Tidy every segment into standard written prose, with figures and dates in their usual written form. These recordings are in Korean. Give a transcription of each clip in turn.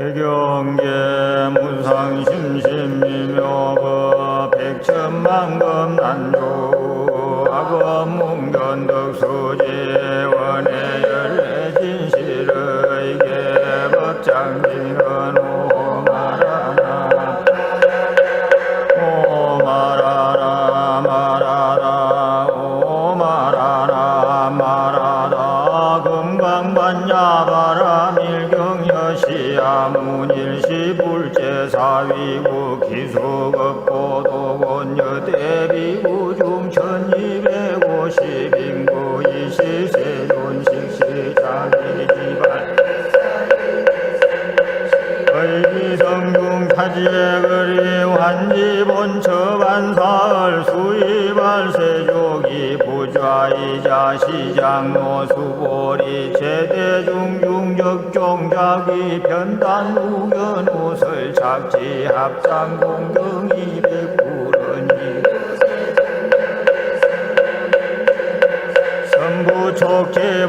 개경계 무상심심미묘거 백천만금 난조 악업 뭉견덕수지 원해 열애 진실의 개법장지는 오마라라 오마라라 마라라 오마라라 마라라 금강반야바라 밀경여시야 문일시불제사위구 기수급고 도곤여대비구 중천이백오십인구 이시세존식시자기지발 의기성중 타지의거리 환지본처반사을 수의발세조기 부좌이자 시장노수보리 제대중중적종자기 변단무견우설 착지합장공경이 백불언이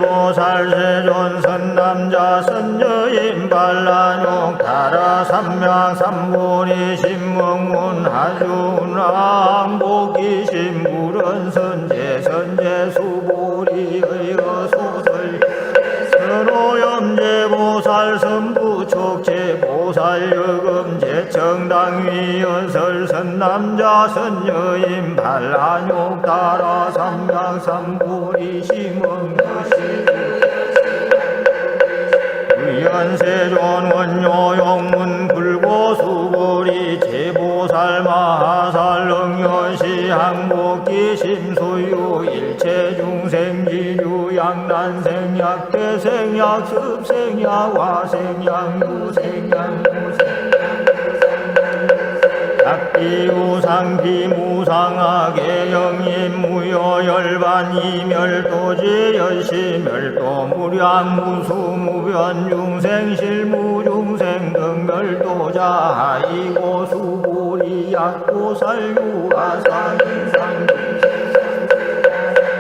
선부촉지보살세존 선남자 선여인 반란용 타라 삼명 삼문이 신명문 하준왕 복기신불은 선제 수보리의 어소설 선오염제보살 선부촉제보살 여금제청당위연설 선남자 선여인 반란용 따라 삼명 삼문이 심응여시 의연세존 원요용문 불고수보리 제보살 마하살 능여시 항복기 심소유 일체중생지유 양난생약 대생약 습생약 화생약 유생약 약비우상 비무상하게 영인무효열반 이멸도지 열시멸도 무량무수무변 중생실무중생 등멸도자 하이고 수보리 약보살유아상인상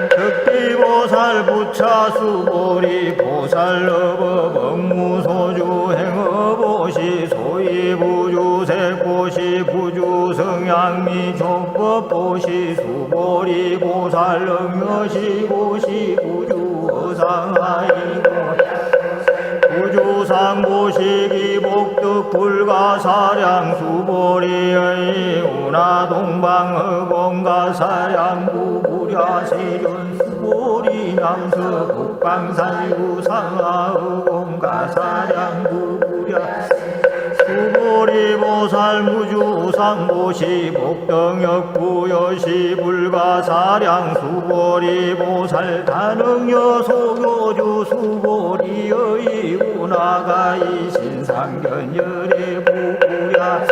득비보살 부차수보리 보살러버 법무소주 행어보시 소이부주색보시 부주성양미 족법보시 수보리 보살능여시 보시 부주어상하이고 부주상보시기 복덕불가사량 수보리의 운하동방허공가사량 부부랴세존 수보리 남서 북방산유상하허공가사량 부부랴 수보리 보살 무주상보시 복덕역 부여시 불가사량 수보리 보살 단응여 소교주 수보리의 운하가이 신상견열의 부부랴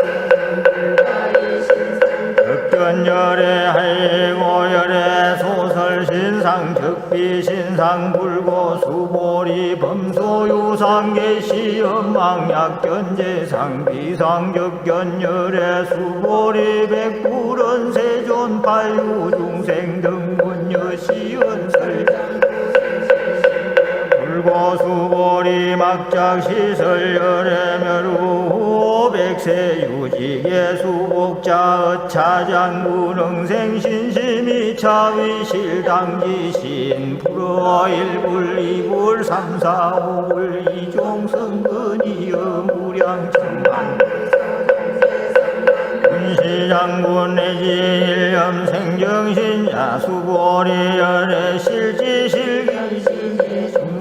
덕견열의 하이고열의 소설 신상 적비 신상 불고 수보리 범소유상계 시험망약견제상 비상적견열의 수보리 백불은 세존 팔유중생 등문여 시연설 불고수보리 막작시설 열애멸우 백세 유지계 수복자 차장무능생 신심이 차위실당지신 불어일불 이불 삼사오불 이종성근이여 무량천만 시장군 내지 일념 생정신야 수보리 열애 실지실기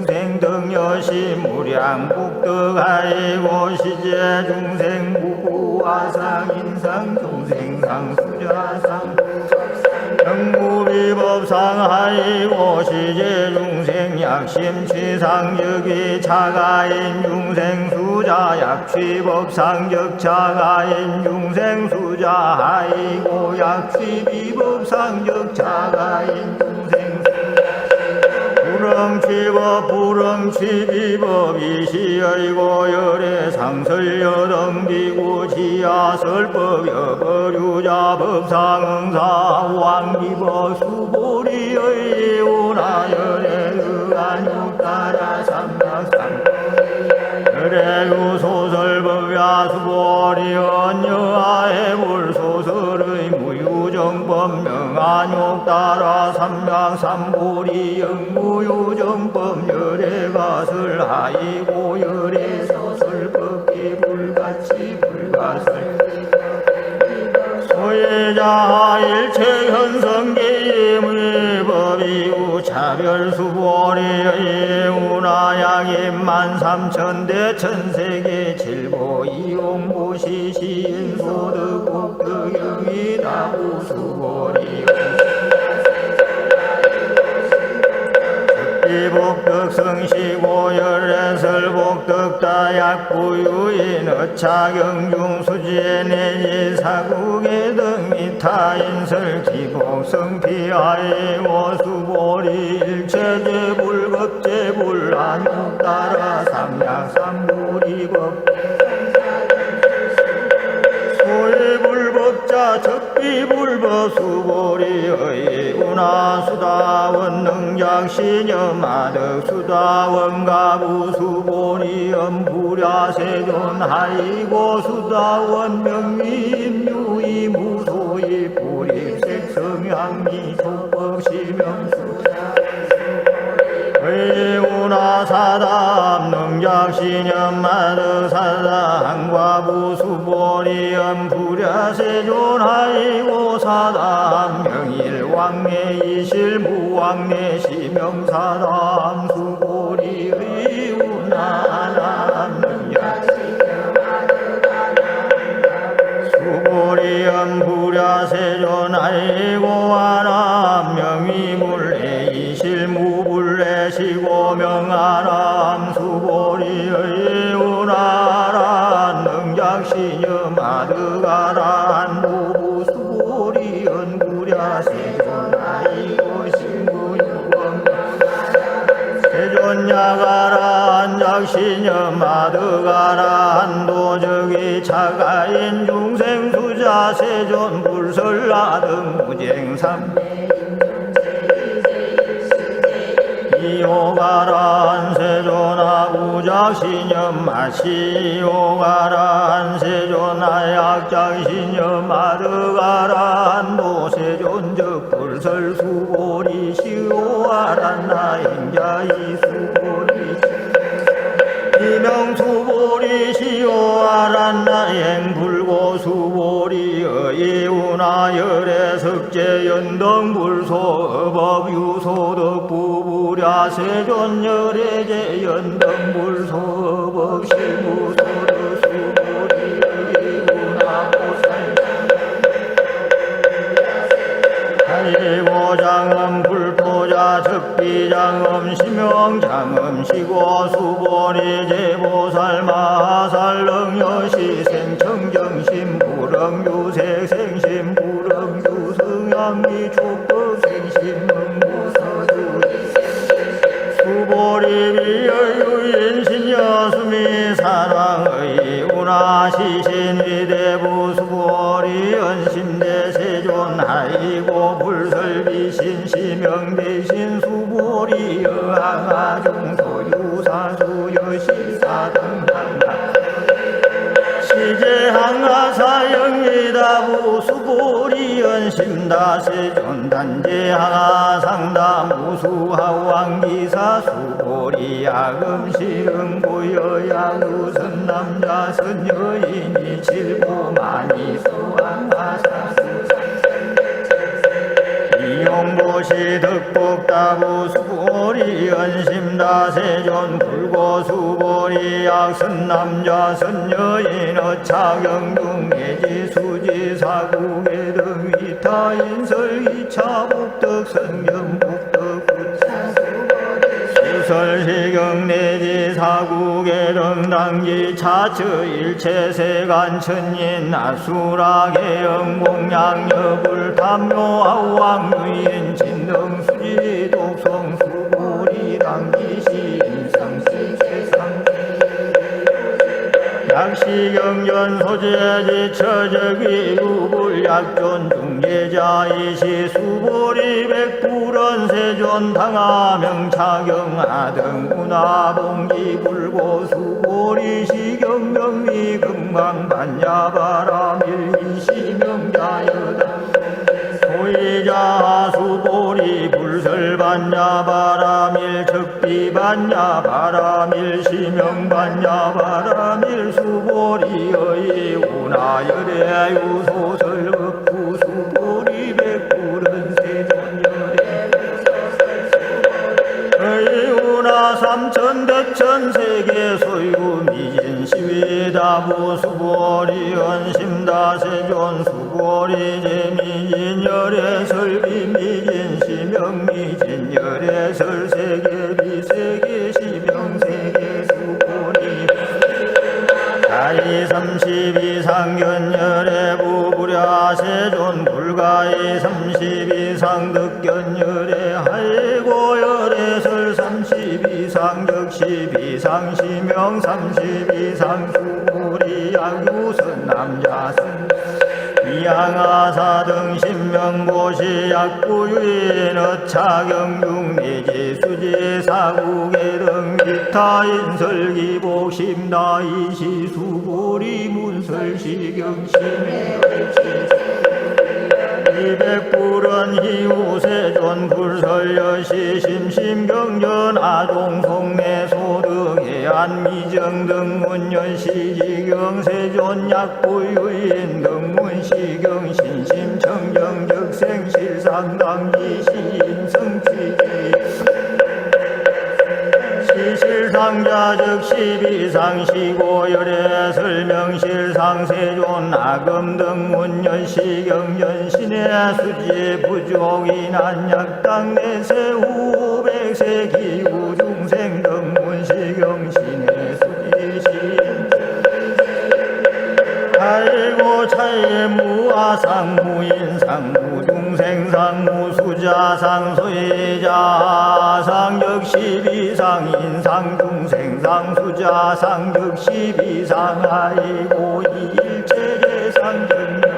중생등여시 무량복덕하이고 시제 중생 무구화상 인상 중생상 수자상 영구비법상하이고 시제 중생 약심취상적이 차가인 중생 수자 약취법상적 차가인 중생 수자 하이고 약취비법상적 차가인 중생 불응취법 이시여이고 열애 상설여등비구 지하설법 여거류자 법상응사 왕기법 수보리의 운하열애 의안육따라 삼각삼 열애유 소설법 수보리 언여아해 불소설의 무유정법 명안욕 따라 삼명삼보리 영무유정법 열애가설 하이고 열애서설 법기 불가치 불가설 소외자 일체 현성기임의 법이우 차별수보리의 운하양임 만삼천대 천세계 칠보 이용보시 시인소득 복덕영이다 우수보리 복덕성시고 열애설 복덕다약부유인 어차경중 수지내지 사국의 등이타인설 기복성피하이고 수보리 일체제 불겁제 불안욕 따라 삼약삼불이겁 소해불법자 적비불법 수보리의 운하수다원 능작시녀마덕 수다원 가부 수보리엄 부랴세존 하이고 수다원 명미임유이 무소이 불입색성향미 족법시명수 의운하사담 능작시념마덕사담 과부수보리엄 부랴세존하이고 사담 명일왕래이실 무왕래시명사담 수보리의 운하남 수보리엄 부랴세존하이고 하남 명의불래이실 무불래시고 명하남 수보리의 운하란 능작시녀마드가란 무부수보리언 부랴세존하이고 신무유원 세존야가란 작시녀마드가란 도적이 차가인 중생수자 세존 불설라등 무쟁삼 이오가란 세존하고 작시념 마시오가란 세존하약작시념 마드가란 도세존적 불설수보리 시오가란 나행자이 수보리 이명수보리 시오가란 나행 불고수보리의 운하열애석제 연등불소 법유소득 부부랴세존열애제 연등불소 법시무소득 수보리의 운하고살 하이고장음 불토자 적비장음 심영장음 시고 수보리 제보살 마살 능여시 생청정심 불응유색 생심 불응유 성향미 촉법 생심 응무서주 수보리 비여유인 신여수미 사랑의 운하시신 위대부 수보리 연심대 세존하이고 불설비신 시명대신 수보리 여항아중소유사수 여시사등한가 시제항아사영이다부 수보리 연심다세존 단제항아상다 무수하왕기사 수보리 야금시응고여야우선 남자 선여인이 칠보만이 수항아사수 이용보시 덕복다부 수보리 연심다세존 불고수보리 약선남자 선여인 어차경중내지 수지사국의 등이타인설 이차복덕 선경복덕 수설시경내지 사국의 등당기 차처 일체세간천인 나수락의 영공양여불 탐묘하왕유인 진등수지 독성수보리 당기시 인성시세상 약시경전 소재지 처적이 유불약존 중 경제자이시 수보리 백불원 세존 당하명 차경하등 문화봉기 불고 수보리 시경명리 금강반야바라밀 이시명자여다 소이자 수보리 불설반야바라밀 적비반야바라밀 시명반야바라밀 수보리의 운하열애 유소설업구 수보리 백불은 세존열애 의운하 삼천대천 세계 소유 미진 시위다부 수보리 연심다세존 수보리 제미진 열애 설비 미진 시명 미진 열애 설세계 비세계 시명 세계 수보리 가이 32상견 열애 부부랴 세존 불가이 32상 득견 열애 하이고 열애 설 32상 격시비상 시명 32상 수보리 약유선 남자선 위양하사등 신명보시 약구유인 어차경중미지 수지 사국의 등 기타인설기복 심다이시 수보리 문설시경심의 이백불은 희우세존 불설여시 심심경전 아종송내 소득의 안미정 등문연시지경 세존 약부유인 등문시경 신심청정 적생실상당기 시인성취제이 시실상자적 시비상 시고열애 설명실상 세존 아금 등문연 시경연 신의 수지 부족이 난약당 내세 후백세 기후 중생 등문 시경 신의 수지 시인 아이고 차이 무아상 무인상 무중생상 무수자상 소이자상 적시비상 인상 중생상 수자상 적시비상 아이고 일체재상 전명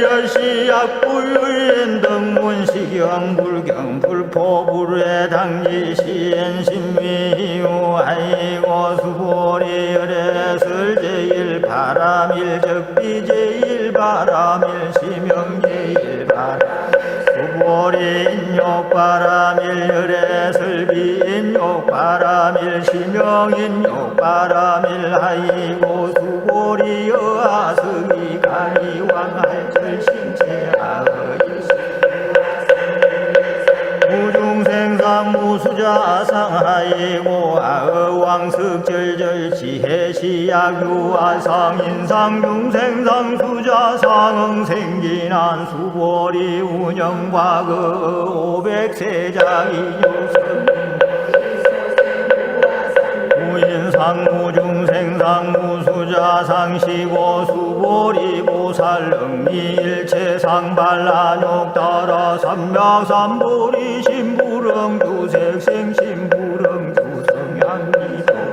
열시 약부유인 등문시경 불경 불포불의 당지 시엔 신미유 아이고 수보리 열애 설제일 바람일 적비제일 바람일 시명제일 바람 수보리 인욕 바람일 열애 설비 인욕 바람일 시명 인욕 바람일 아이고 수보리 여하승이 가리왕할 절심체하의 무중생상 무수자상 하이고 아의왕석절절 지혜시약유아상 인상중생상 수자상 응생진한 수보리 운영과거 500세자기 요선 무인상 무중생상 무수자상 시고 수보리 보살 응미일체상 발란욕 따라 삼명삼보리 신부릉 주색생 신부릉 주성향미도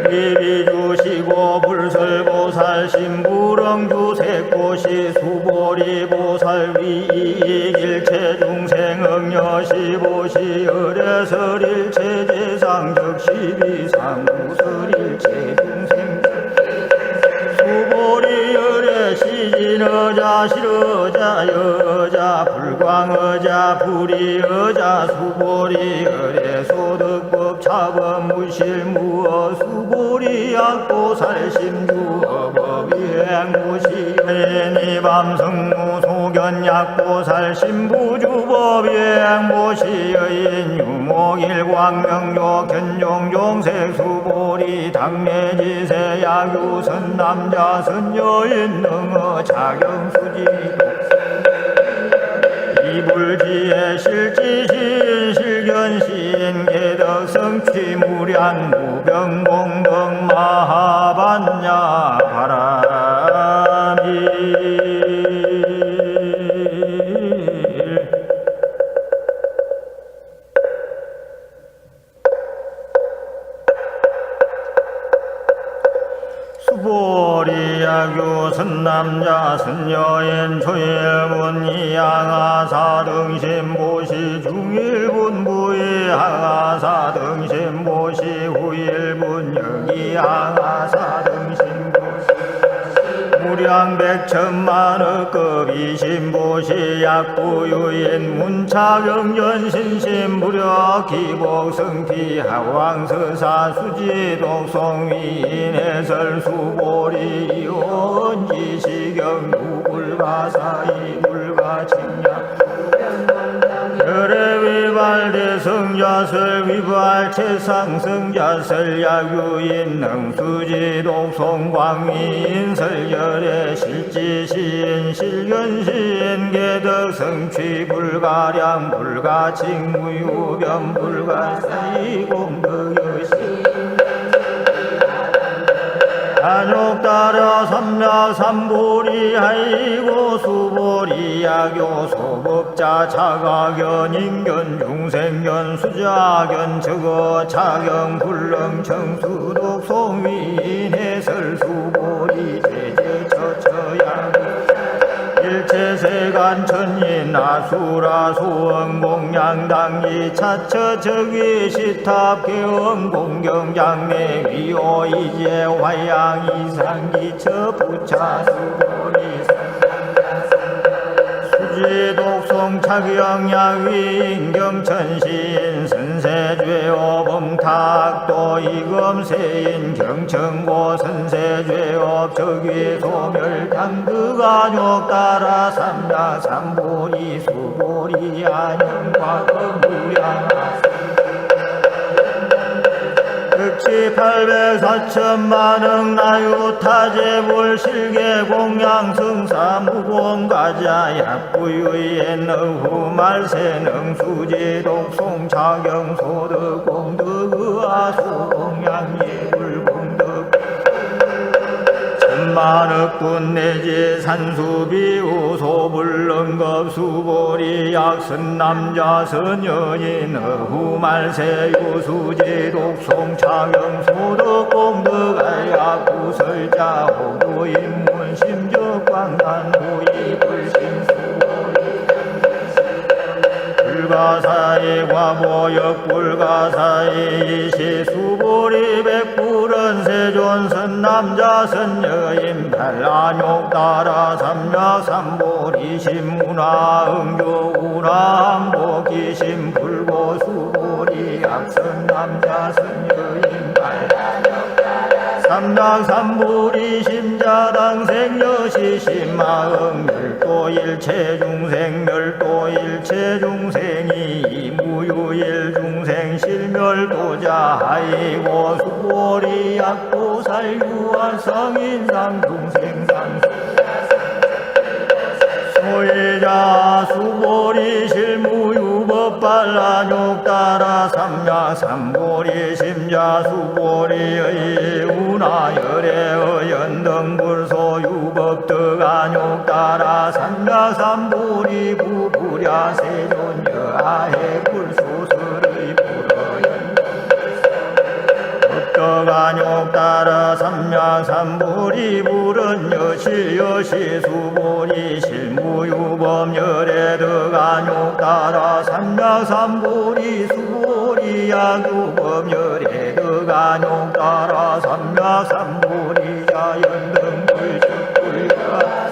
서기비 주시고 불설보살 신부릉 주색고시 수보리 보살 위일체 중생 응여시보시 열애설일체 제상적시비상 무설일체 중생 수보리 열애 시진어자 실어자 여자 불광어자 불이어자 수보리 열애 소득법 차범 무실무어 수보리 약보살 심주어법 이행무시 예니 밤성무 소견 약보살 신부주법 이행무시 여인 유목일광명료 견종종색 수보리 당매지세 약유선 남자선 여인 능어 자경수지도 이불지혜 실지신 실견신 개덕성취 무량 무병공덕 마하반야 바람이 선남자 선여인 조일문 이양하사 등신보시 중일분부의 항하사 등신보시 후일분 여기항하사 등신보시 무량백천만억급 이신보시 약부유인 문차경전신신 무력 기복성피 하왕서사 수지독송위인 해설수보리 이온지시경 누불가사이 불가칭량 열애위발대성자설 위발체상성자설 야유인 능수지독송광위인 설열애 실지시인 실견시인 개덕성취 불가량 불가칭무유변 불가사이 공덕여시 안욕따라 삼략삼보리 하이고 수보리 야교 소법자 차가견 인견 중생견 수자견 적어 차경 불능 청수독 송위인 해설 수보리 제제 처처양 일체세간 천인 아수라 소원 공양당이 차처 적위 시탑 개엄 공경장내 위오 이제 화양 이상기처 부차 수보리 수지독송 차경양위 인경천신 선세죄오 범탁도 이검세인 경천고 선세죄업 적위 소멸당득안욕 따라 삼략삼보리 수보리 안영과 무량하사 극치 800사천만억 나유타제불 실계공양승사 무공가자 약부유의 너후말세능 수지독송 차경소득 공덕의아수공양예불공덕 천만억군 내지 산수비우 소불능급 수보리 약선남자 선여인 어후말세 유수지독송 차경소득 공덕아야구설자 호구인문 심적광단 후이불신수보리 불가사이 과보역 불가사이 이시수보리 백불은 세존선 남자 선여인 발안욕 따라 삼략삼보리 신문화 응교우람 복기신 불고수보리 약선 남자 선여인 발안욕 따라 삼략삼보리 심자당생여시 신마응 멸도 일체중생 멸도 일체중생이 이무유일중생 실멸도자 하이고 수보리 약도살유한 성인상중생상 소유자 수보리 실무유법발란욕 따라 삼략삼보리 심자 수보리의 운하열애의 연등불소 유법득안욕 따라 삼략삼보리 부부랴 세존여아해 불소설의 불어연 법득안욕 따라 삼략삼보리 불은 여실여시 수보리 실무유법열애득안욕 따라 삼략삼보리 수보리 약유법열애득안욕 따라 삼략삼보리 자연등불축불가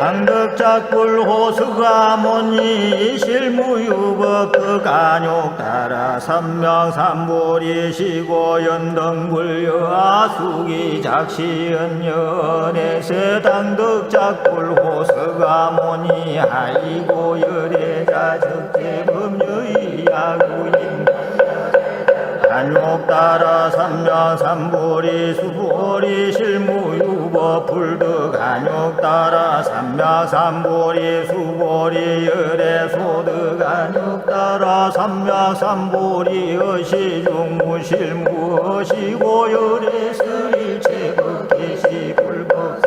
당덕작불 호수가모니 실무유법득안욕 따라 삼략삼보리 시고 연등불여아수기 작시연연에세 당덕작불 호수가모니 하이고 열애자 적재범여의 야구인 안욕 따라 삼략삼보리 수보리 실무유법 불득안욕 따라 삼략삼보리 수보리 열애소득안욕 따라 삼략삼보리 어시중무실무 어시고 열애설일체법계시 불법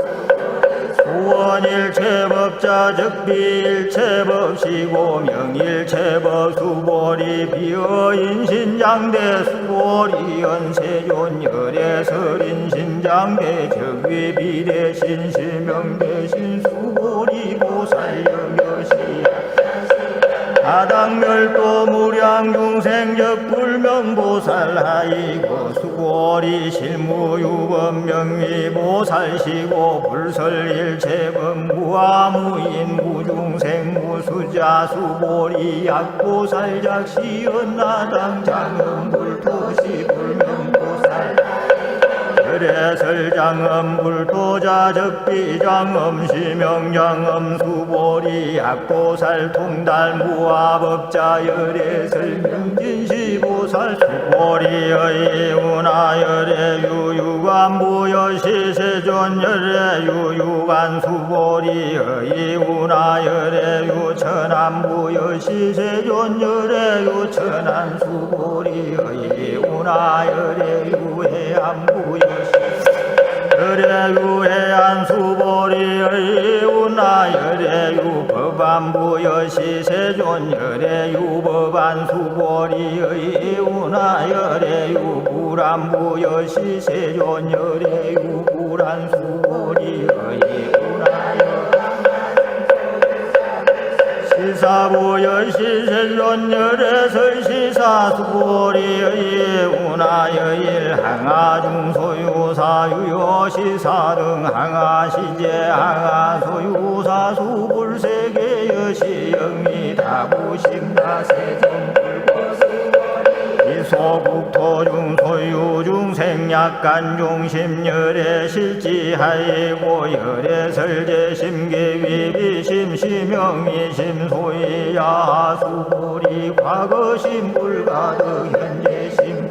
소원일체법 법자 즉비일체법시고 명일체법 수보리 비어인신장대 수보리 연세존 열애설인신장대 적위비대신 실명대신 수보리 보살여여시 다당멸도 무량중생적 불명보살하이고 수고리 실무유법 명미보살시고 불설일체법 무아무인 무중생 무수자 수보리 약보살작시연나당 장엄불토시 불명보살 열애설장엄 불도자 적비장엄 시명장엄 수보리 약보살 통달 무아법자 열애설 명진시보살 수보리의 운하 열애유유관 무여시세존 열애유유관 수보리의 운하 열애유 천안 무여시세존 열애유 천안 수보리의 운하 열애유 해안 무여 열애유 해안 수보리의 운하 열애유 법안부 여시세존 열애유 법안 수보리의 운하 열애유 불안부 여시세존 열애유 불안 수보리의 운하 시사부 여시세존 열애설 시사 수보리의 운하여일 항아중 소유사 유여시사 등 항아시제 항아소유사 수불세계 여시영미 다부식나세정 이소국토중 소유중 생약간중심 열애 실지하이고 열애설제심 계위비심 시명이심 소이야 수보리 과거심 불가득 현재심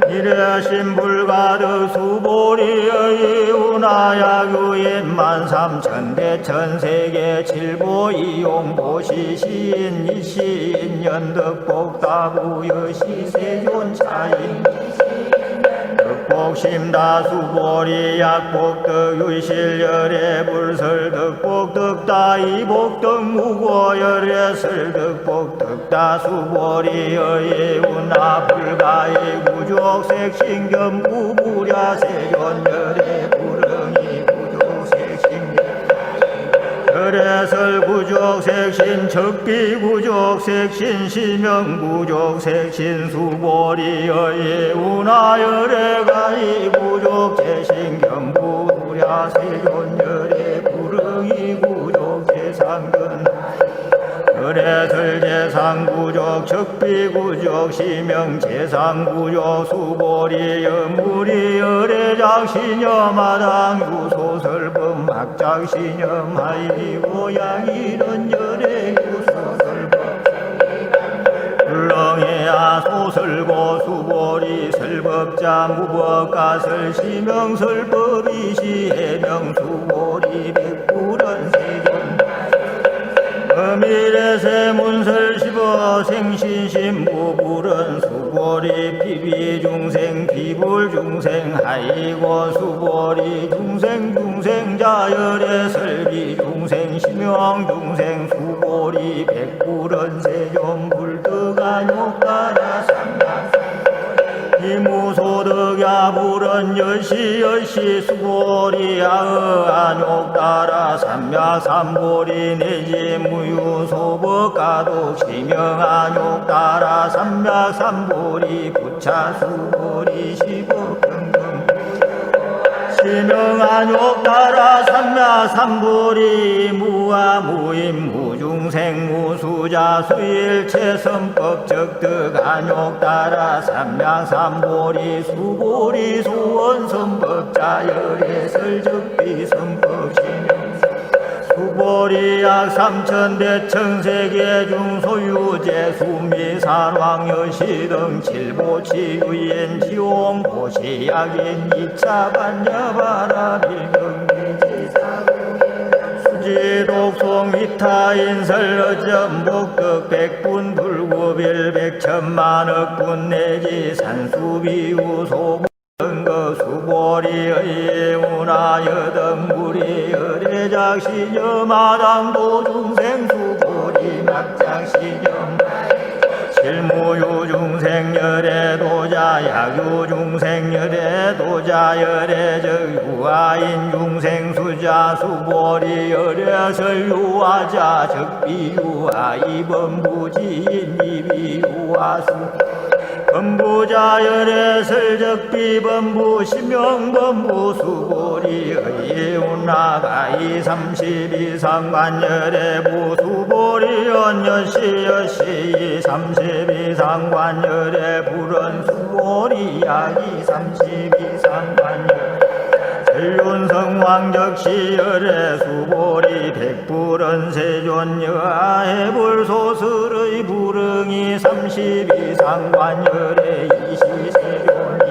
이래심 불가득 수보리의 운하야규인 만삼천대 천세계 칠보 이용보 시시인 이시인 연덕복다부 여시세존 차인 덕복심다 수보리 약복덕 유실열애 불설덕복덕다 이복덕 무고열애 설덕복덕다 수보리의 운하 불가의 구족색신겸 구부랴 세존열애 불응이 구족색신겸 열애설 구족색신 적비구족색신 시명구족색신 수보리의 운하열애가이 구족제신겸 구부랴 세존열애 불응이 구족제상근 열애설 제상구족 적비구족 시명제상구족 수보리 여무리 열애작시녀 마당 유소설법 막작시녀 마이고 양이런 열애 유소설법 불렁해야 소설고 수보리 설법자 무법가설 시명설법이시 해명 수보리 백불은 세존 어미래세 문설 십어 생신심 무불은 수보리 피비중생 비불중생 하이고 수보리 중생 중생자 열애 설비중생 심영중생 수보리 백불은 세존 불득안 욕가라 삼가 이무소득야 불은 여시 수보리 아의안욕 따라 삼야삼보리 내지 무유소법가독 시명안욕 따라 삼야삼보리 부차 수보리 시법등등 시명안욕 따라 삼야삼보리 무아무임 무중생 무수자 수일체 선법 적득 안욕 따라 삼야삼보리 수보리 수원 선법자 열애설 적비 선법 시명 수보리 약 삼천대 천세계 중 소유제 수미산왕여시 등 칠보치 유엔 지원 보시 약인 이차 반야바라 밀경기지사 수지독송 위타인설 어전복덕 백분 불구빌 백천만억분 내지 산수비우 소부 거 수보리의 운하여등 무리 열애 대작시녀 마당도 중생수보리 막작시녀 실무유중생열애 도자 약유중생열애 도자 열애 적유아인 중생수자 수보리 열애설 유아자 적비유아 이범부지인 이비유아수 범부자 열애설 적비범부 심영범부 수보리 의운나가 이삼십이상관열애 부수보리 연여시 삼십이상관열애 불은 수보리 야기 삼십이상관열애 전륜성왕적시열애 수보리 백불은 세존여하해 불소설의 불응이 삼십이상관열애 이시세존이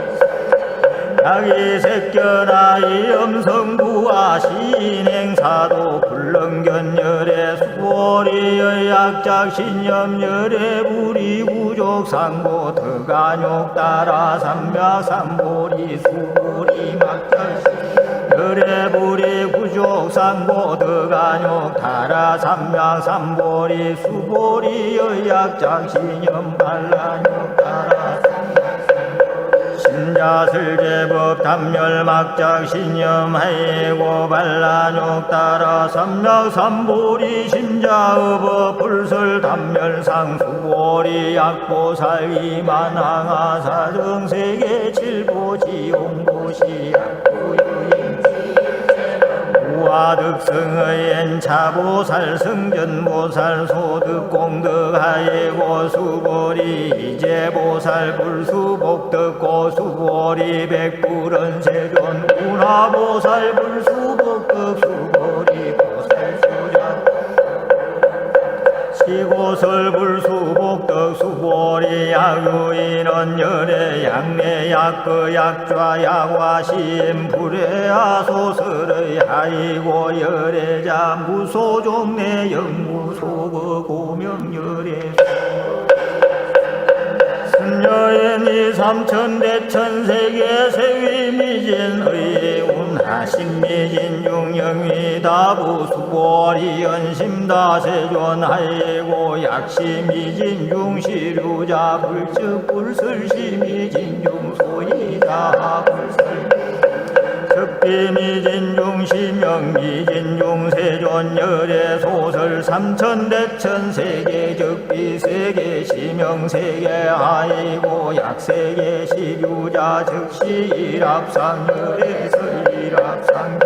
야기색견하이 염성부와 신행사도 불능견열애 수보리의 약작신념열애 부리구족상고 덕안욕 따라 삼맥삼보리 수보리 막작신 열애 부리구족상고 덕안욕 따라 삼맥삼보리 수보리의 약작신념 반란욕 따라 심자설제법 담멸막작신념하이고 반란욕 따라 삼맥삼보리 심자의법 불설 담멸상수보리 약보살위 만항하사정세계 칠보지용보시 약보유인 우화득승의 엔차보살 승전보살 소득공덕하이고 수보리 이제보살 불수복덕고 수보리 백불은 세존 운하보살 불수복덕 수보리 보살수자 시고설 불수복덕 수보리 약유인원 열애 양내 약그 약좌 약화심 불애하 소설의 하이고 열애자 무소종내 영무소거 고명열애 선여인이 삼천대천세계 세위미진의 운하신미진 중영위 다부수보리 연심다세존하이고 약시미진 중시류자 불측불설시미진 중소이자 불설 적비미진중 심영미진중 세존열애 소설 삼천대천세계 적비세계 심영세계 하이고 약세계 시류자 즉시일합상열애 설일합상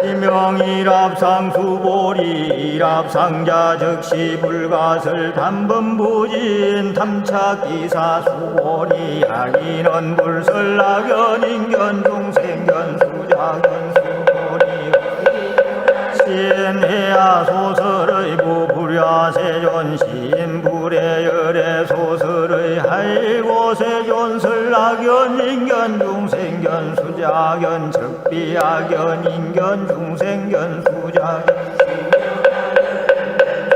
심영일합상 수보리 일합상자 즉시 불가설 담범부진 탐착기사 수보리 약인원 불설 낙연 인견 중생견 수자견 수보리 시엔해야 소설의 부불야 세존 시인불의 열애 소설의 하이고 세존 설낙연 인견 중생견 수자견 적비야견 인견 중생견 수자견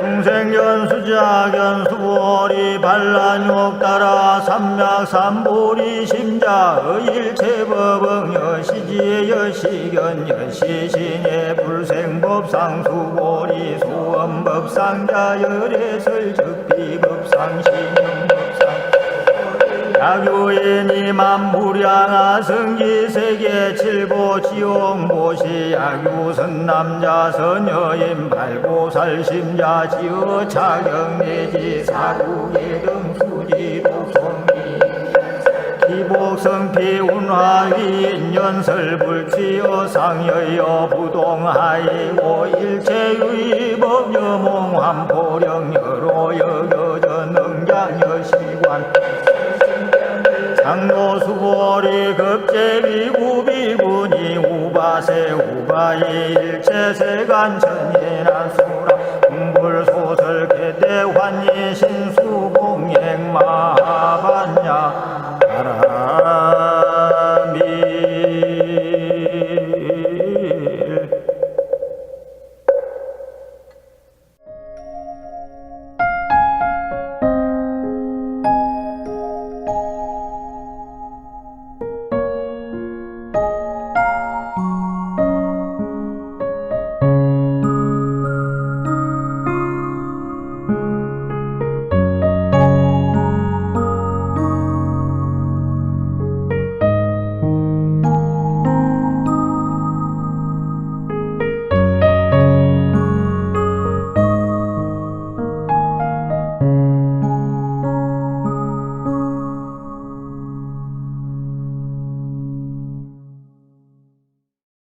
중생견 수자견 수보리 반란욕 따라 삼맥삼보리 심자의 일체법응 여시지의 여시견 여시신의 불생법상 수보리 소원법상자 열애설 적비법상 신용법상 약유인이 만무량하 성지세계 칠보 지용보시 약유선 남자 선여인 발보살 심자 지어 차경내지 사국의 등수지 독성미 기복성피 운화위 인연설 불치여 상여여 부동하이고 일체유의법 여몽환포령 여로 여여전 능장여시관 장로수보리 급제비구비군이 우바세 우바이 일체세간천예나 수라 공불소설 개대환이 신수공행마